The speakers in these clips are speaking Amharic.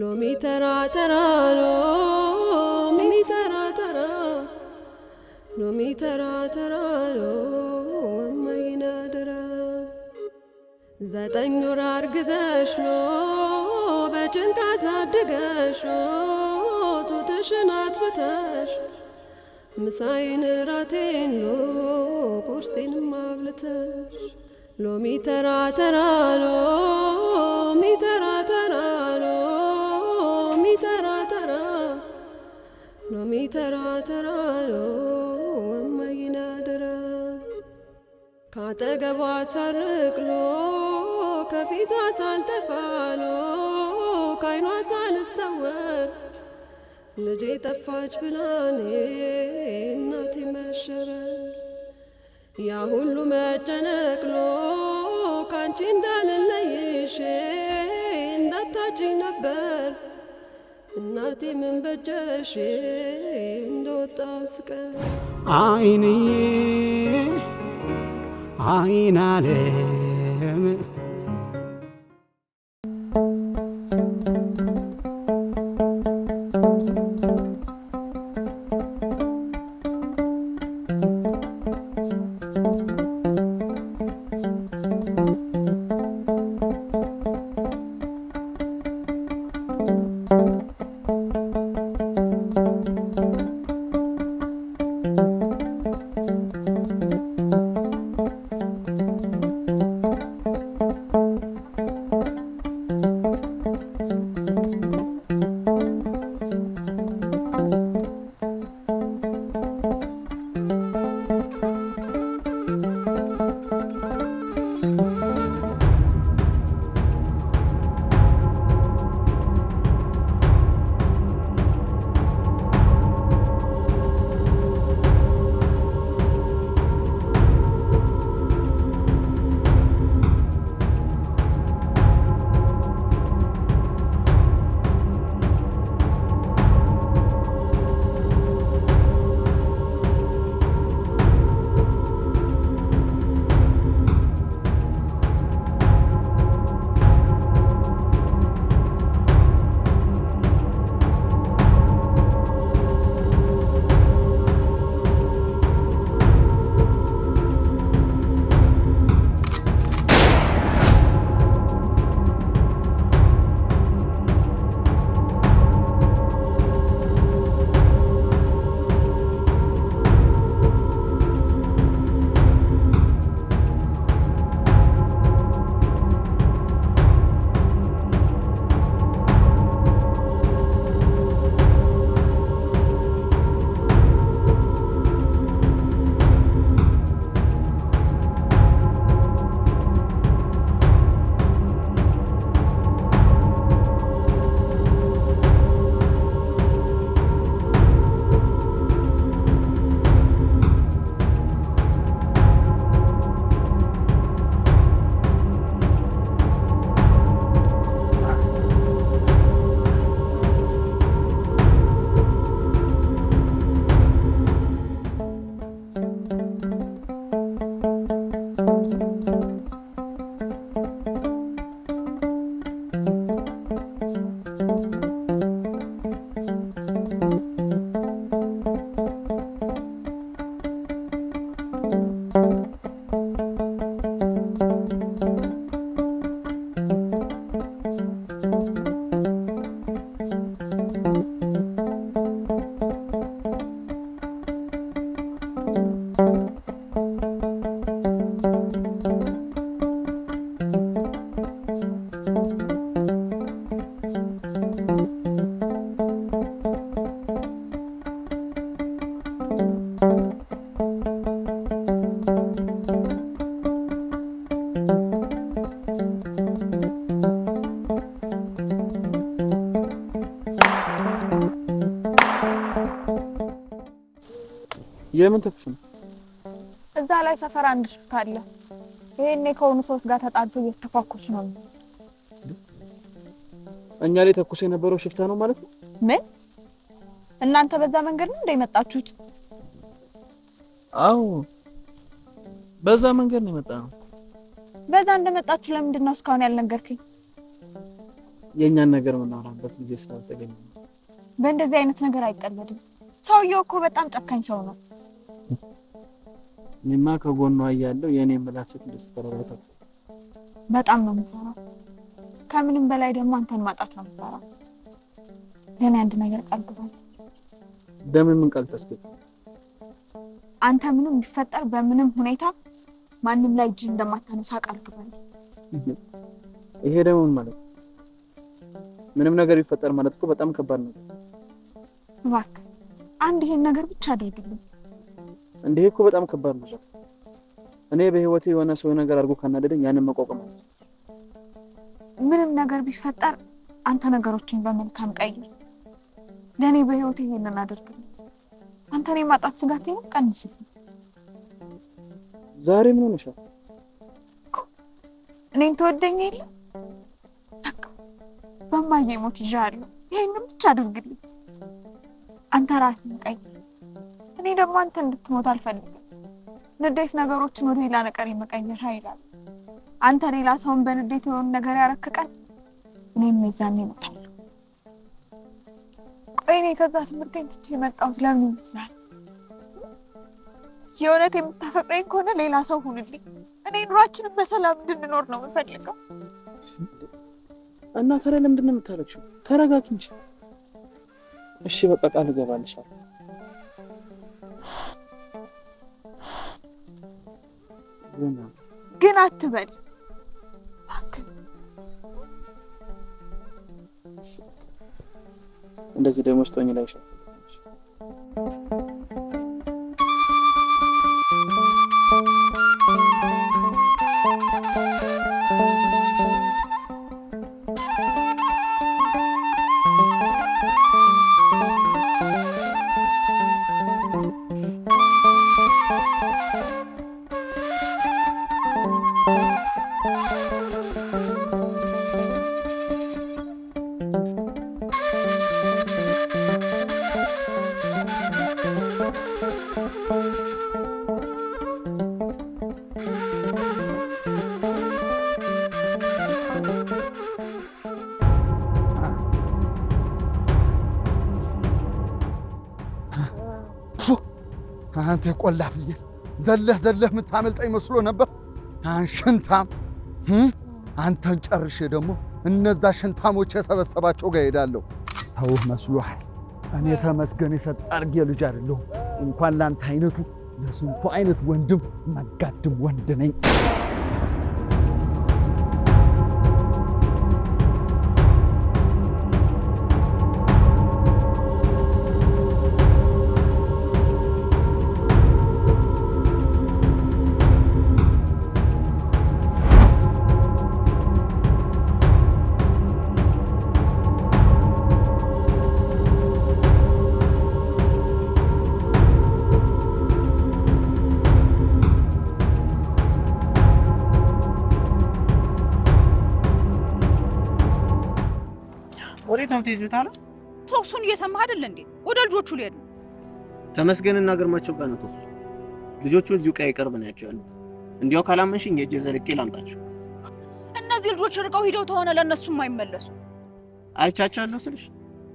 ሎሚ ተራ ተራ ሎሚ ተራ ተራ ሎሚ ተራ ተራ እማዬን አደራ 9 ወር አርግዘሽ በጭንቅ አሳድገሽ ጡትሽን አጥብተሽ ምሳዬን ራቴን ቁርሴንም አብልተሽ ሎሚ ተራ ተራ ሎሚ ተራ ተራ ሎሚ ተራ ተራ ሎሚ ተራ ተራ እማዬን አደራ ካጠገቧ ሳርቅሎ ከፊቷ ሳልጠፋ ካይኗ ሳልሰወር ልጄ ጠፋች ብላኔ እናቴ መሸበር ያ ሁሉ መጨነቅ ካንቺ እንዳልለይሽ እንዳታጭኝ ነበር እናቴ ምን በጀሽ እንደወጣው ስቀር አይንዬ አይን ዓለም የምን ተኩስ ነው? እዛ ላይ ሰፈር አንድ ሽፍታ አለ። ይሄኔ ከሆኑ ሰዎች ጋር ተጣልቶ እየተኳኩስ ነው። እኛ ላይ ተኩስ የነበረው ሽፍታ ነው ማለት ነው? ምን? እናንተ በዛ መንገድ ነው እንደመጣችሁት? አዎ በዛ መንገድ ነው የመጣነው። በዛ እንደመጣችሁ ለምንድን ነው እስካሁን ያልነገርከኝ? የኛን ነገር ምናወራበት ጊዜ ስላልተገኘ በእንደዚህ አይነት ነገር አይቀለድም። ሰውየው እኮ በጣም ጨካኝ ሰው ነው። እኔማ ከጎኗ እያለሁ የኔ መላት ሴት ልትስተረረታ በጣም ነው የምፈራው። ከምንም በላይ ደግሞ አንተን ማጣት ነው የምፈራው። ለኔ አንድ ነገር ቀልጥቷል። ደም ምን ቀልጠስክ? አንተ ምንም ቢፈጠር በምንም ሁኔታ ማንም ላይ እጅ እንደማታነሳ ቃል ግባልኝ። ይሄ ደግሞ ማለት ምንም ነገር ቢፈጠር ማለት እኮ በጣም ከባድ ነው። እባክህ አንድ ይሄን ነገር ብቻ አድርግልኝ። እንዴ እኮ በጣም ከባድ ነው። እኔ በህይወቴ የሆነ ሰው ነገር አድርጎ ካናደደኝ ያንን መቋቋም ነው። ምንም ነገር ቢፈጠር አንተ ነገሮችን በመልካም ቀይር። ለኔ በህይወቴ ይሄንን አድርግልኝ። አንተ እኔ ማጣት ስጋቴን ቀንስልኝ። ዛሬ ምን ሆነሻል? እኔን ተወደኝ የለ በቃ በማዬ ሞት ይዣለሁ። ይሄንን ብቻ አድርግልኝ። አንተ ራስህን ቀይር። እኔ ደግሞ አንተ እንድትሞት አልፈልግም። ንዴት ነገሮችን ወደ ሌላ ነገር የመቀየር ኃይል አለ። አንተ ሌላ ሰውን በንዴት የሆነ ነገር ያረክቃል። እኔም የዛኔ እሞታለሁ። ቆይ እኔ ከዛ ትምህርቴን ትቼ የመጣሁት ለምን ይመስላል? የእውነት የምታፈቅረኝ ከሆነ ሌላ ሰው ሁንልኝ። እኔ ኑሯችንን በሰላም እንድንኖር ነው የምፈልገው። እና ታዲያ ለምንድን ነው የምታለቅሽው? ተረጋጊ እንጂ። እሺ በቃ ቃል እገባልሻለሁ። ግን አትበል እንደዚህ ደግሞ ስቶኝ ላይ ሻል አንተ ቆላፍዬ ዘለህ የምታመልጠኝ መስሎ ነበር። አንሽንታም አንተን ጨርሼ ደግሞ እነዛ ሽንታሞች የሰበሰባቸው ጋር ሄዳለሁ። ተውህ መስሎሃል? እኔ ተመስገን የሰጥ አርጌ ልጅ አይደለሁም። እንኳን ላንተ አይነቱ ለስንቱ አይነት ወንድም መጋድም ወንድ ነኝ። ወዴት ነው የምትሄጂው? ታዲያ ተኩሱን እየሰማህ አይደል እንዴ? ወደ ልጆቹ ሊሄድ ነው። ተመስገንና ግርማቸው ጋር ነው ተኩሱ። ልጆቹ እዚሁ ቀይ ቅርብ ናቸው ያሉት። እንዲያው ካላመንሽኝ የእጄ ዘልቄ ላምጣቸው። እነዚህ ልጆች ርቀው ሂደው ተሆነ ለእነሱም አይመለሱ። አይቻቻለሁ ስልሽ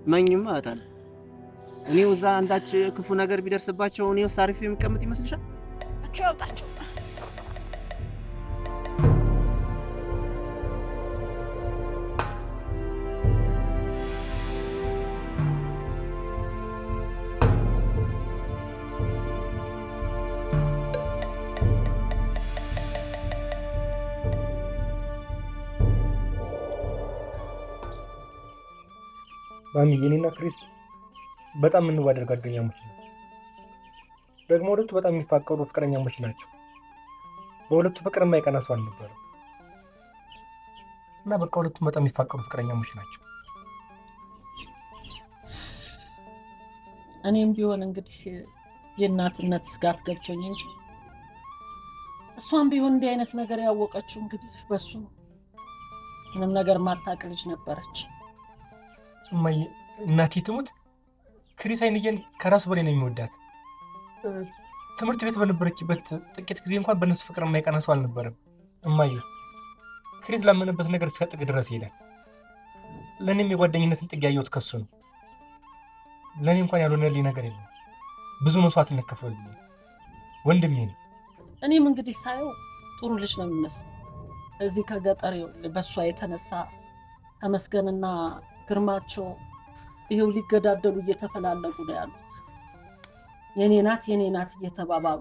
መኝም አታለ እኔው እዛ አንዳች ክፉ ነገር ቢደርስባቸው እኔው ሳሪፍ የሚቀመጥ ይመስልሻል? እቺ ያውጣቸው። ማሚ የኔና ክሪስ በጣም እንዋደድ ጓደኛሞች ናቸው። ደግሞ ሁለቱ በጣም የሚፋቀሩ ፍቅረኛሞች ናቸው። በሁለቱ ፍቅር የማይቀና ሰው አልነበረም እና በቃ ሁለቱም በጣም የሚፋቀሩ ፍቅረኛሞች ናቸው። እኔም ቢሆን እንግዲህ የእናትነት ስጋት ገብቶኝ እንጂ እሷም ቢሆን እንዲህ አይነት ነገር ያወቀችው እንግዲህ በሱ ምንም ነገር ማታውቅ ልጅ ነበረች። እማዬ እናቴ ትሙት ክሪስ አይንዬን ከራሱ በላይ ነው የሚወዳት። ትምህርት ቤት በነበረችበት ጥቂት ጊዜ እንኳን በእነሱ ፍቅር የማይቀና ሰው አልነበረም። እማዬ ክሪስ ላመነበት ነገር እስከ ጥግ ድረስ ይሄዳል። ለእኔም የጓደኝነትን ጥግ ያየሁት ከሱ ነው። ለእኔ እንኳን ያልሆነልኝ ነገር የለም። ብዙ መስዋዕትነት ከፍሎልኛል። ወንድሜ ነው። እኔም እንግዲህ ሳየው ጥሩ ልጅ ነው የሚመስል። እዚህ ከገጠር በእሷ የተነሳ ተመስገንና ግርማቸው ይሄው ሊገዳደሉ እየተፈላለጉ ነው ያሉት። የኔ ናት እየተባባሉ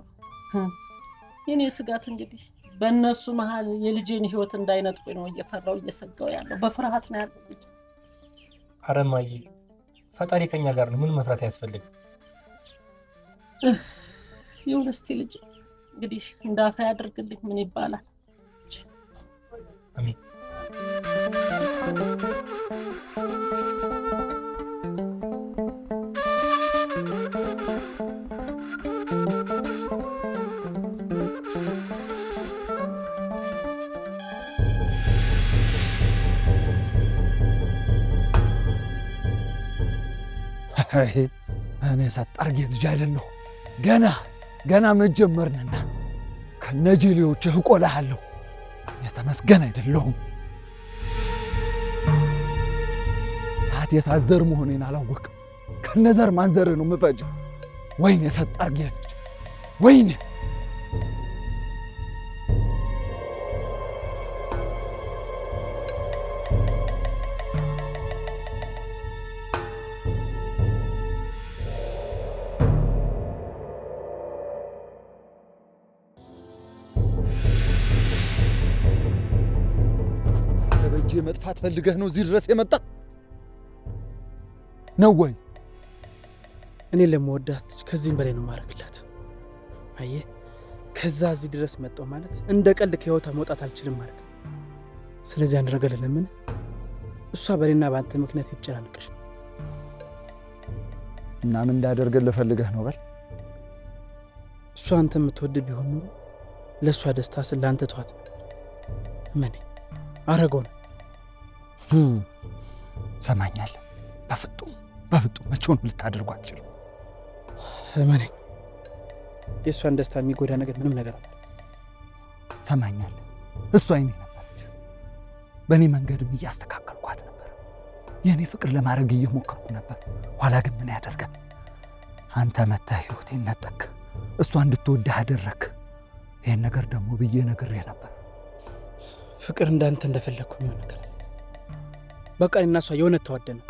የኔ ስጋት እንግዲህ በእነሱ መሀል የልጄን ህይወት እንዳይነጥቁ ነው እየፈራው እየሰጋው ያለው። በፍርሃት ነው ያለው ልጅ። ኧረ እማዬ ፈጣሪ ከኛ ጋር ነው። ምን መፍራት አያስፈልግም። ይሁን እስቲ ልጅ እንግዲህ እንዳፋ ያድርግልኝ። ምን ይባላል? አሜን። እኔ ሰጣርጌ ልጅ አይደለሁ። ገና መጀመርንና ከነጀሌዎችህ እቆልሃለሁ። የተመስገን አይደለሁም። የሳት ዘር መሆኔን አላወቅም። ከነዘር ማንዘር ነው የምፈጅ። ወይኔ ሰጣርጌ ልጅ ወይኔ! መጥፋት ፈልገህ ነው እዚህ ድረስ የመጣ ነው ወይ? እኔ ለመወዳት ልጅ ከዚህም በላይ ነው ማረግላት። አየህ፣ ከዛ እዚህ ድረስ መጣው ማለት እንደ ቀልድ ከህይወቷ መውጣት አልችልም ማለት ነው። ስለዚህ አንድ ነገር ለምን እሷ በእኔና በአንተ ምክንያት የተጨናነቀች ነው። እና ምን እንዳደርግልህ ፈልገህ ነው? በል እሷ አንተ የምትወድ ቢሆን ኖሮ ለእሷ ደስታ ስለ አንተ ተዋት ነበር። ምን አረገው ነው? ሰማኛለህ? በፍጡም መቼውን ልታደርጉ አትችልም። እመነኝ፣ የእሷን ደስታ የሚጎዳ ነገር ምንም ነገር አለ። ሰማኛለህ? እሷ አይኔ ነበረች። በእኔ መንገድም እያስተካከልኳት ነበር። የእኔ ፍቅር ለማድረግ እየሞከርኩ ነበር። ኋላ ግን ምን ያደርጋል፣ አንተ መተህ ህይወቴን ነጠቅ፣ እሷ እንድትወድህ አደረግ። ይህን ነገር ደግሞ ብዬ ነግሬህ ነበር። ፍቅር እንዳንተ እንደፈለግኩ የሚሆን ነገር አለ። በቃ እኔና እሷ የሆነ ተዋደነ።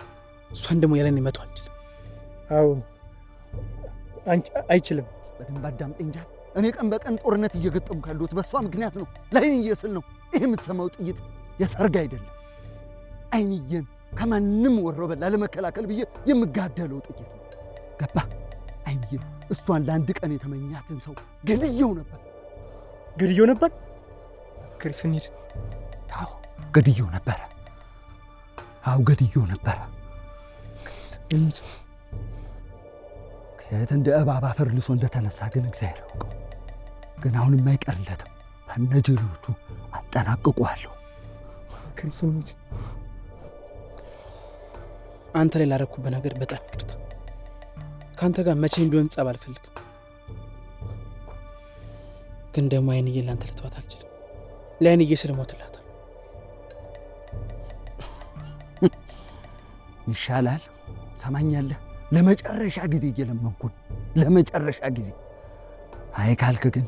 እሷን ደግሞ ያለን መቶ አልችልም። አዎ አንቺ አይችልም። በደንብ አዳምጠኝ እንጂ እኔ ቀን በቀን ጦርነት እየገጠምኩ ያለሁት በእሷ ምክንያት ነው። ለአይንዬ ስል ነው። ይህ የምትሰማው ጥይት የሰርግ አይደለም። አይንዬን ከማንም ወሮበላ ለመከላከል ብዬ የምጋደለው ጥይት ነው። ገባ? አይንዬ እሷን ለአንድ ቀን የተመኛትን ሰው ገድየው ነበር። ክሪስ እንሂድ። አዎ ገድየው ነበረ። ከየት እንደ እባብ አፈር ልሶ እንደተነሳ ግን እግዚአብሔር ያውቀው። ግን አሁንም አይቀርለትም። እነጀሌዎቹ አጠናቅቀዋለሁ። ክሪስ እንሂድ። አንተ ላይ ላደረኩበት ነገር በጣም ይቅርታ። ከአንተ ጋር መቼም ቢሆን ጸብ አልፈልግም። ግን ደግሞ አይንዬ ለአንተ ልተዋት አልችልም። ለአይንዬ ስለሞትላታል። ይሻላል። ሰማኛለህ? ለመጨረሻ ጊዜ እየለመንኩን፣ ለመጨረሻ ጊዜ። አይ ካልክ ግን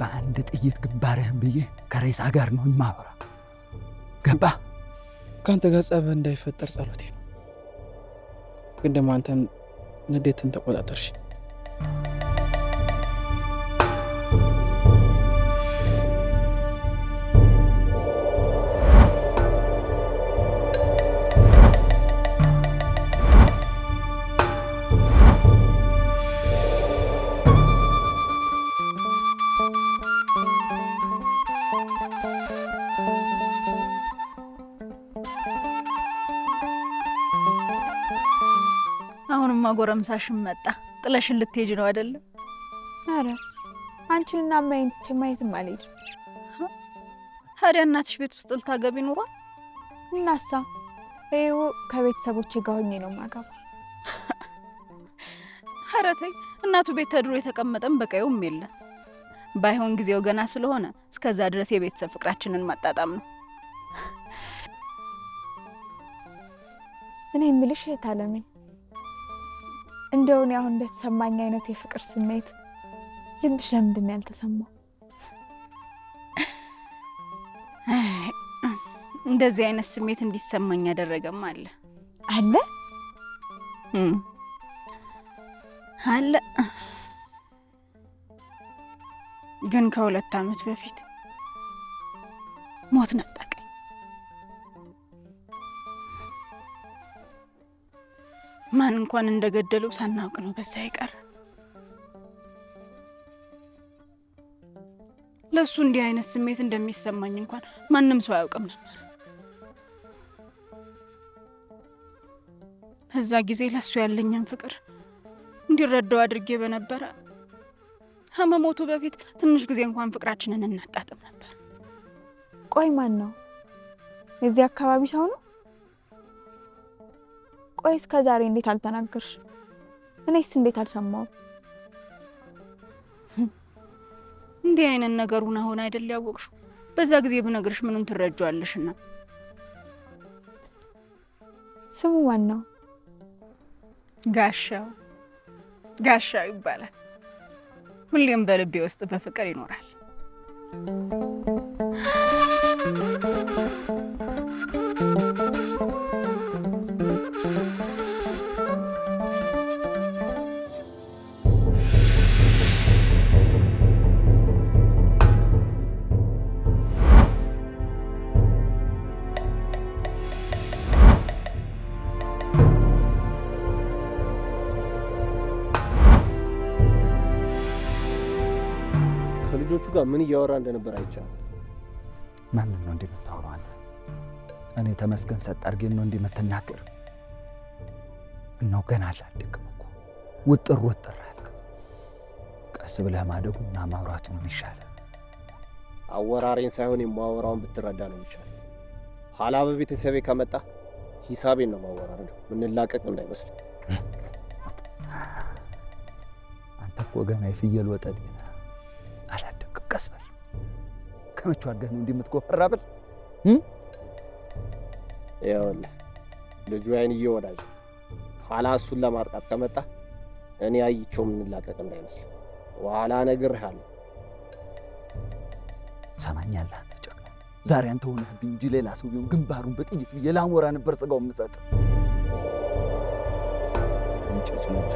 በአንድ ጥይት ግንባርህን ብዬ ከሬሳ ጋር ነው የማወራ። ገባ? ከአንተ ጋር ጸብ እንዳይፈጠር ጸሎቴ ነው። ግን ደግሞ አንተን ንዴትን ተቆጣጠርሽ። አሁንማ ጎረምሳሽም መጣ። ጥለሽን ልትሄጂ ነው አይደለ? አረ አንቺንና ማየትም አልሄድም። ታዲያ እናትሽ ቤት ውስጥ ልታገቢ ኑሯል? እናሳ ይኸው ከቤተሰቦቼ ጋር ሆኜ ነው የማገባው። ኧረ ተይ፣ እናቱ ቤት ተድሮ የተቀመጠም በቀዩም የለ። ባይሆን ጊዜው ገና ስለሆነ እስከዛ ድረስ የቤተሰብ ፍቅራችንን ማጣጣም ነው። እኔ የምልሽ ታለሜ እንደው እኔ አሁን እንደተሰማኝ አይነት የፍቅር ስሜት ልብሽ ለምንድን ነው ያልተሰማው? እንደዚህ አይነት ስሜት እንዲሰማኝ ያደረገም አለ አለ ግን ከ2 ዓመት በፊት ሞት ነጠቀኝ። ማን እንኳን እንደገደለው ሳናውቅ ነው በዛ ይቀር። ለሱ እንዲህ አይነት ስሜት እንደሚሰማኝ እንኳን ማንም ሰው አያውቅም ነበር። በዛ ጊዜ ለሱ ያለኝን ፍቅር እንዲረዳው አድርጌ በነበረ ከመሞቱ በፊት ትንሽ ጊዜ እንኳን ፍቅራችንን እናጣጥም ነበር። ቆይ ማን ነው? የዚህ አካባቢ ሰው ነው? ቆይ እስከ ዛሬ እንዴት አልተናገርሽ? እኔስ እንዴት አልሰማውም? እንዲህ አይነት ነገሩን አሁን አይደል ያወቅሽው? በዛ ጊዜ ብነግርሽ ምኑን ትረጃዋለሽና? ስሙ ማን ነው? ጋሻው ይባላል። ሁሌም በልቤ ውስጥ በፍቅር ይኖራል። ከልጆቹ ጋር ምን እያወራ እንደነበር አይቻልም። ማንን ነው እንደምታወራው አንተ? እኔ ተመስገን ሰጥ አድርጌን ነው እንደምትናገር? እናው ገና አላደግም እኮ ውጥር ያልክ። ቀስ ብለህ ማደጉና ማውራቱ ነው የሚሻለው። አወራሬን ሳይሆን የማወራውን ብትረዳ ነው የሚሻለው። ኋላ በቤተሰቤ ከመጣ ሂሳቤን ነው ማወራረድ። ምንላቀቅ እንዳይመስል። አንተ እኮ ገና የፍየል ወጠጤ ነህ። አላደግም። ቀስ በል። ከመቼ አድገህ ነው እንደምትጎፈራብል? ይኸውልህ ልጁ አይንዬ ወዳጅ ኋላ እሱን ለማጥቃት ከመጣ እኔ አይቼው ምንላቀቅ እንዳይመስል። ኋላ እነግርሃለሁ። ሰማኛለህ አንተ ጨቅላ። ዛሬ አንተ ሆነህብኝ እንጂ ሌላ ሰው ቢሆን ግንባሩን በጥይት ብዬ ላሞራ ነበር ስጋው የምሰጥ። እንጨጭኖች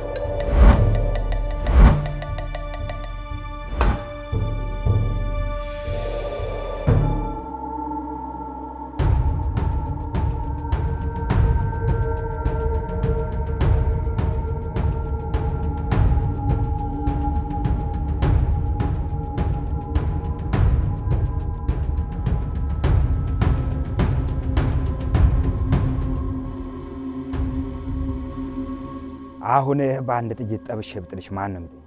አሁን በአንድ ጥይት ጠብሼ ብጥልሽ ማንም ነው?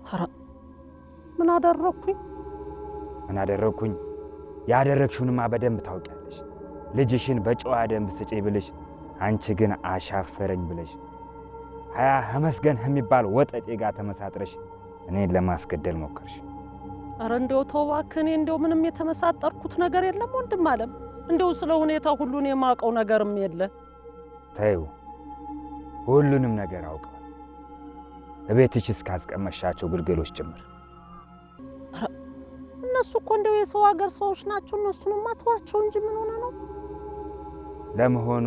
ኧረ ምን አደረኩኝ? ምን አደረኩኝ? ያደረግሽውንማ በደንብ ታውቂያለሽ። ልጅሽን በጨዋ ደንብ ስጪ ብልሽ አንቺ ግን አሻፈረኝ ብለሽ መስገን የሚባል ወጠጤ ጋር ተመሳጥረሽ እኔን ለማስገደል ሞከርሽ። ኧረ እንደው ተው እባክህ። እኔ እንደው ምንም የተመሳጠርኩት ነገር የለም ወንድም አለም። እንደው ስለ ሁኔታ ሁሉን የማውቀው ነገርም የለ። ተይው፣ ሁሉንም ነገር አውቀዋል። እቤትሽ እስካስቀመሻቸው ግልገሎች ጭምር። እነሱ እኮ እንደው የሰው ሀገር ሰዎች ናቸው። እነሱንም አትዋቸው እንጂ ምን ሆነ ነው? ለመሆኑ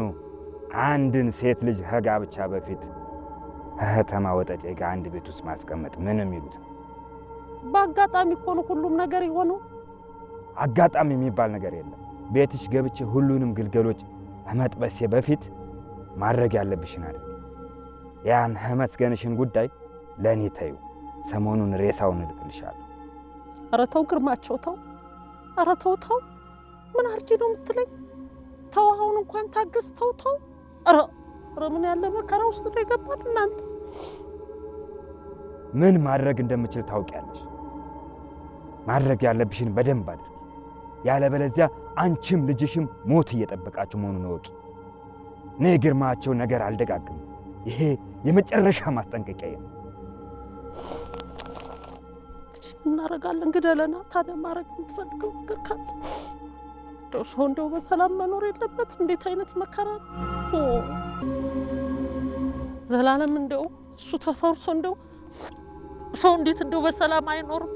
አንድን ሴት ልጅ ከጋብቻ በፊት ከተማ ወጠጤ ጋር አንድ ቤት ውስጥ ማስቀመጥ ምንም ይሉት? በአጋጣሚ እኮ ነው ሁሉም ነገር የሆነው። አጋጣሚ የሚባል ነገር የለም። ቤትሽ ገብቼ ሁሉንም ግልገሎች ከመጥበሴ በፊት ማድረግ ያለብሽን አይደል? ያን መስገንሽን ጉዳይ ለኔ ተዩ። ሰሞኑን ሬሳውን እልክልሻለሁ። ኧረ ተው ግርማቸው ተው። ኧረ ተው። ምን አርጂ ነው የምትለኝ? ተው አሁን እንኳን ታግስ። ተው። ኧረ ምን ያለ መከራ ውስጥ ነው የገባን እናንተ። ምን ማድረግ እንደምችል ታውቂያለሽ። ማድረግ ያለብሽን በደንብ አድርጊ። ያለበለዚያ አንቺም ልጅሽም ሞት እየጠበቃችሁ መሆኑን እወቂ። እኔ ግርማቸው ነገር አልደጋግም። ይሄ የመጨረሻ ማስጠንቀቂያ ነው። እናረጋለን። ግደለና ታዲያ ማረግ የምትፈልገው ነገር ካለ ሰው እንደው በሰላም መኖር የለበት? እንዴት አይነት መከራ ነው! ዘላለም እንደው እሱ ተፈርሶ እንደው ሰው እንዴት እንደው በሰላም አይኖርም?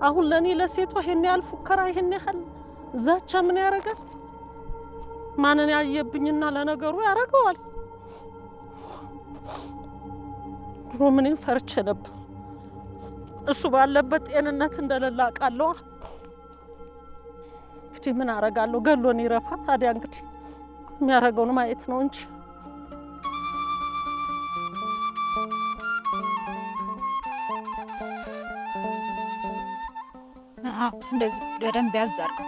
አሁን ለኔ ለሴቷ ይሄን ያህል ፉከራ ይሄን ያህል ዛቻ ምን ያረጋል? ማንን ያየብኝና ለነገሩ ያረጋዋል? ድሮ ምንም ፈርቼ ነበር። እሱ ባለበት ጤንነት እንደሌለ አውቃለሁ። እንግዲህ ምን አረጋለሁ? ገሎን ይረፋ። ታዲያ እንግዲህ የሚያረገውን ማየት ነው እንጂ እንደዚህ በደንብ ያዝ አድርገው።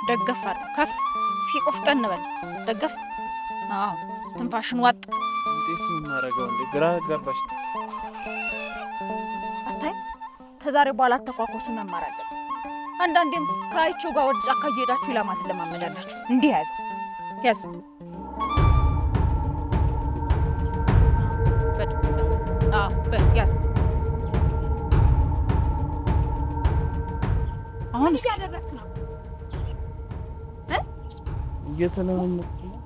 ደገፍ አድርገው። ከፍ እስኪ ቆፍጠን በል። ደገፍ። ትንፋሽን ዋጥ። እንዴት ነው የማደርገው? እንዴ ግራ ገባሽ። አታይ ከዛሬ በኋላ ተኳኮሱ መማር አለብን። አንዳንዴም ከአይቸው ጋር ወደ ጫካ እየሄዳችሁ ኢላማትን ለማመዳላችሁ። እንዲህ ያዘው። ያዝ። ያዝ። አሁን ሲያደርክ ነው እየተለማመድኩ ነው።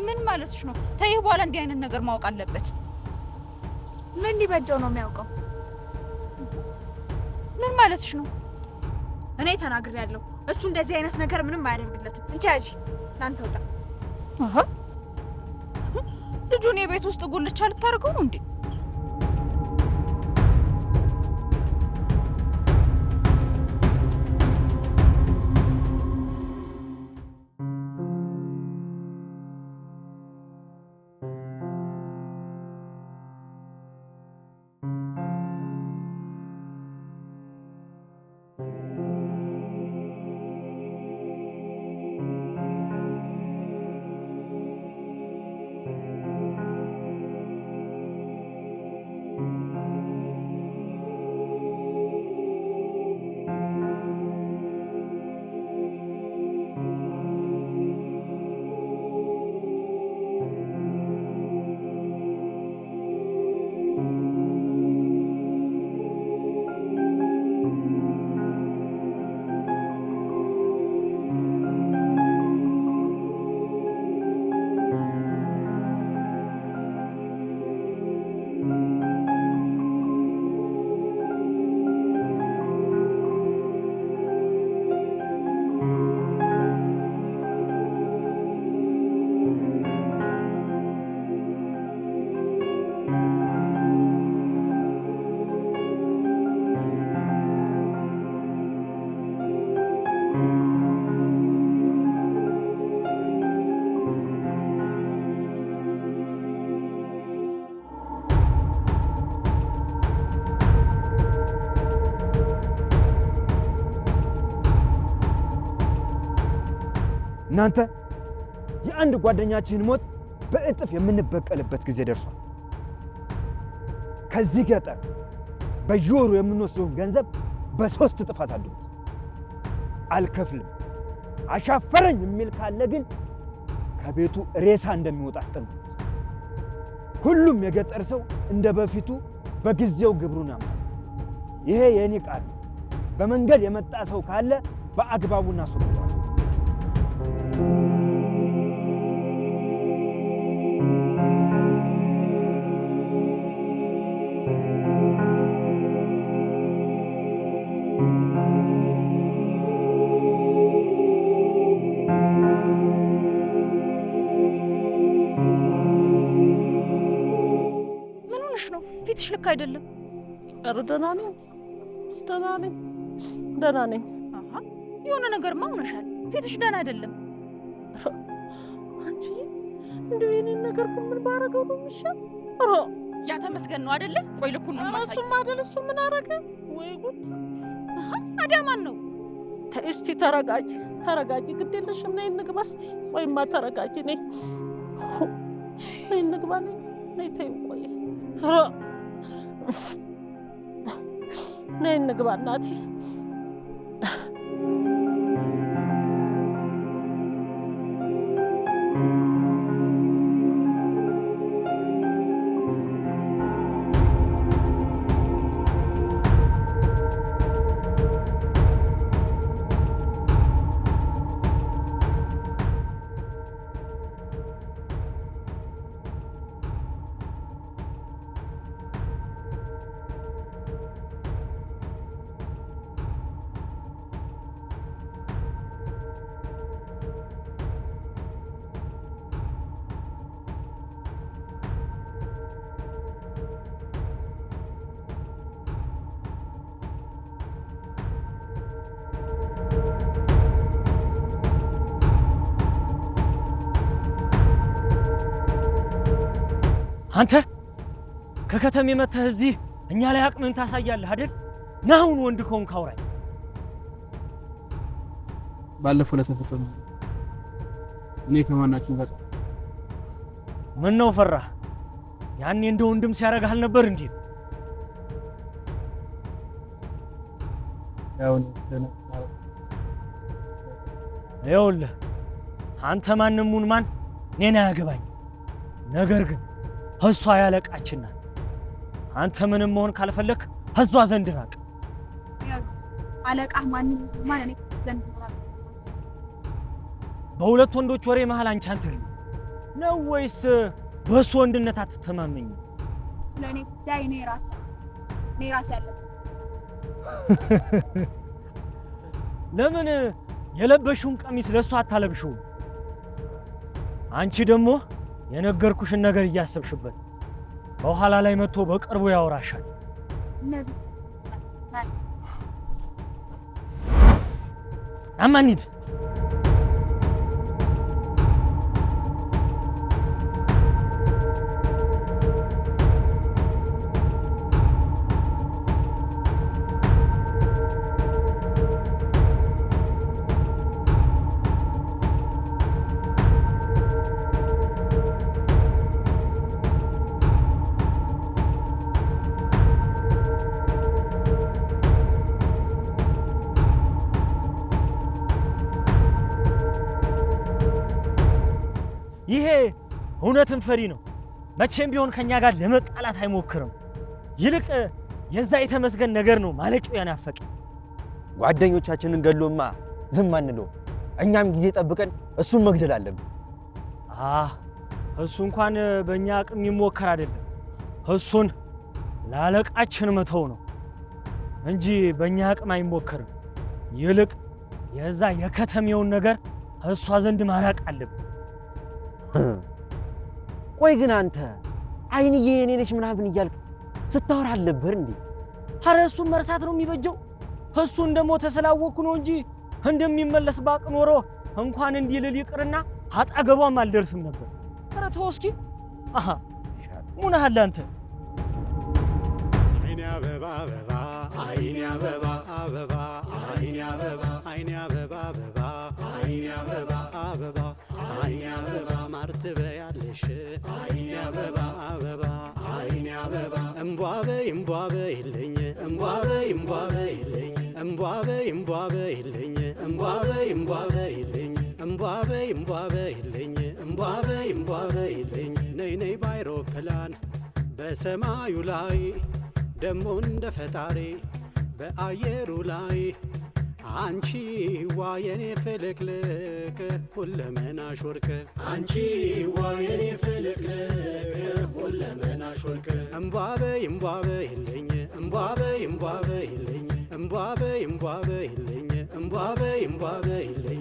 ምን ማለትሽ ነው? ተይህ በኋላ እንዲህ አይነት ነገር ማወቅ አለበት። ምን ሊበጀው ነው የሚያውቀው? ምን ማለትሽ ነው? እኔ ተናግሬያለሁ። እሱ እንደዚህ አይነት ነገር ምንም አያደርግለትም። እንቺ ያጂ ላንተ ወጣ። ልጁን የቤት ውስጥ ጉልቻ ልታደርገው ነው እንዴ? እናንተ የአንድ ጓደኛችን ሞት በእጥፍ የምንበቀልበት ጊዜ ደርሷል። ከዚህ ገጠር በየወሩ የምንወስደውን ገንዘብ በ3 እጥፍ አሳድጉት። አልከፍልም አሻፈረኝ የሚል ካለ ግን ከቤቱ ሬሳ እንደሚወጣ አስጠንቅቁት። ሁሉም የገጠር ሰው እንደ በፊቱ በጊዜው ግብሩን ያምጣል። ይሄ የኔ ቃል ነው። በመንገድ የመጣ ሰው ካለ በአግባቡ እናስወግደዋል። ምን ሆነሽ ነው? ፊትሽ ልክ አይደለም። ኧረ ደህና ነኝ፣ ደህና ነኝ። የሆነ ነገርማ ሆነሻል። ፊትሽ ደህና አይደለም። አንቺ እንደው የኔን ነገር ምን ባረገው ነው የሚሻል? ያ ተመስገን ነው አይደለ? ቆይ ልኩን ነው ማሳይ። እሱማ አይደል? እሱ ምን አረገ? ወይ ጉድ! ታዲያ ማን ነው? እስቲ ተረጋጊ፣ ግድ የለሽም። ነይ እንግባ እስቲ። ወይማ ተረጋጊ፣ ነይ እንግባ። ነይ ተይው፣ ቆይ ነይ እንግባ እናቴ። አንተ ከከተሜ መተህ እዚህ እኛ ላይ አቅምን ታሳያለህ አይደል? ና አሁን ወንድ ከሆንክ አውራኝ። ባለፈው ለተፈጠሩ እኔ ከማናችሁ ጋር ምን ነው ፈራህ? ያኔ እንደ ወንድም ሲያረጋህ አልነበር እንዴ? ይኸውልህ አንተ ማንም ሁን ማን እኔን አያገባኝ። ነገር ግን እሷ ያለቃችን ናት። አንተ ምንም መሆን ካልፈለክ እሷ ዘንድ ራቅ። አለቃ ማንም ማን እኔ ዘንድ ራቅ። በሁለት ወንዶች ወሬ መሃል አንቺ አንተ ነው ወይስ በሱ ወንድነት አትተማመኝ? ለኔ ዳይ እኔ ራስ ያለ ለምን የለበሽውን ቀሚስ ለሱ አታለብሽው? አንቺ ደግሞ የነገርኩሽን ነገር እያሰብሽበት በኋላ ላይ መጥቶ በቅርቡ ያወራሻል። አማኒድ ይሄ እውነትም ፈሪ ነው። መቼም ቢሆን ከኛ ጋር ለመጣላት አይሞክርም። ይልቅ የዛ የተመስገን ነገር ነው ማለቂያው ያናፈቀ። ጓደኞቻችንን ገሎማ ዝም አንለው። እኛም ጊዜ ጠብቀን እሱን መግደል አለብን። እሱ እንኳን በእኛ አቅም የሚሞከር አይደለም። እሱን ላለቃችን መተው ነው እንጂ በእኛ አቅም አይሞከርም። ይልቅ የዛ የከተሜውን ነገር እሷ ዘንድ ማራቅ አለብን። ቆይ ግን አንተ አይንዬ የኔ ነሽ ምናምን እያልክ ስታወራ አልነበር እንዴ? ኧረ እሱን መርሳት ነው የሚበጀው። እሱ እንደሞተ ስላወቅኩ ነው እንጂ እንደሚመለስ ባቅ ኖሮ እንኳን እንዲህ ልል ይቅርና አጠገቧም አልደርስም ነበር። ኧረ ተው እስኪ። ሙናሃል አንተ። አይኔ አበባ አበባ አይኔ አበባ አበባ አይኔ አበባ አይኔ አበባ አበባ አይኔ አበባ አበባ አይኔ አበባ ማርት በያለሽ አይኔ አበባ አበባ አይኔ አበባ እምቧ በይልኝ እምቧ በይልኝ እምቧ በይልኝ እምቧ በይልኝ እምቧ በይልኝ እምቧ በይልኝ ነይ ነይ ባይሮፕላን በሰማዩ ላይ ደሞ እንደ ፈጣሪ በአየሩ ላይ አንቺ ዋ የኔ ፍልቅልቅ ሁለመናሽ ወርቅ አንቺ ዋ የኔ ፍልቅልቅ ሁለመናሽ ወርቅ እምቧ በይልኝ እምቧ በይልኝ እምቧ በይልኝ እምቧ በይልኝ